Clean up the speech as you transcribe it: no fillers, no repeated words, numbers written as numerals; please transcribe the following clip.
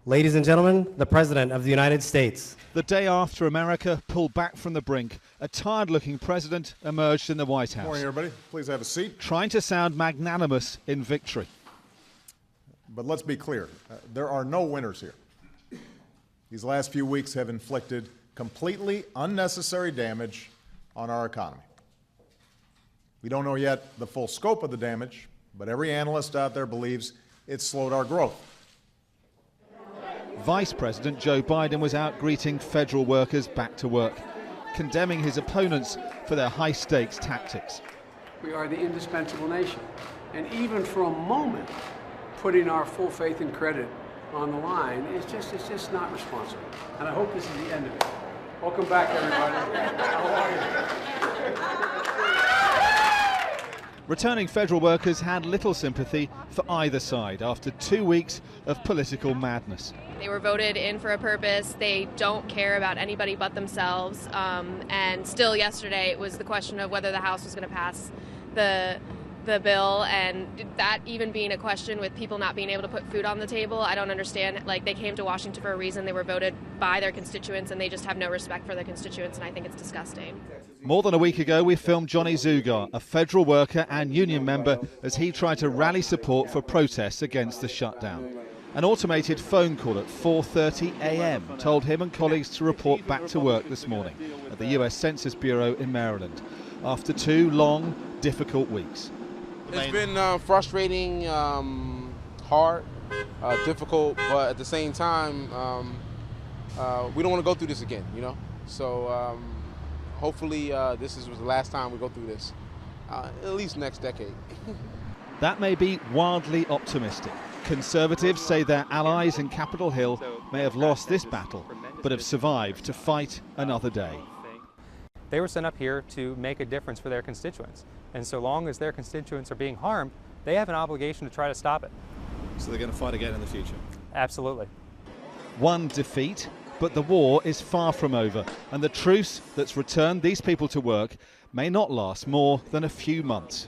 Ladies and gentlemen, the President of the United States. The day after America pulled back from the brink, a tired-looking president emerged in the White House. Good morning, everybody. Please have a seat. Trying to sound magnanimous in victory. But let's be clear, there are no winners here. These last few weeks have inflicted completely unnecessary damage on our economy. We don't know yet the full scope of the damage, but every analyst out there believes it's slowed our growth. Vice President Joe Biden was out greeting federal workers back to work, condemning his opponents for their high-stakes tactics. We are the indispensable nation, and even for a moment, putting our full faith and credit on the line it's just not responsible. And I hope this is the end of it. Welcome back, everybody. How are you? Returning federal workers had little sympathy for either side after 2 weeks of political madness. They were voted in for a purpose. They don't care about anybody but themselves. And still yesterday it was the question of whether the House was going to pass the bill, and that even being a question with people not being able to put food on the table. I don't understand. Like, they came to Washington for a reason. They were voted by their constituents, and they just have no respect for their constituents, and I think it's disgusting. More than a week ago, we filmed Johnny Zugar, a federal worker and union member, as he tried to rally support for protests against the shutdown. An automated phone call at 4:30 a.m. told him and colleagues to report back to work this morning at the U.S. Census Bureau in Maryland after 2 long, difficult weeks. It's been frustrating, hard, difficult, but at the same time, we don't want to go through this again, you know? So hopefully this is the last time we go through this, at least next decade. That may be wildly optimistic. Conservatives say their allies in Capitol Hill may have lost this battle, but have survived to fight another day. They were sent up here to make a difference for their constituents. And so long as their constituents are being harmed, they have an obligation to try to stop it. So they're going to fight again in the future? Absolutely. One defeat, but the war is far from over, and the truce that's returned these people to work may not last more than a few months.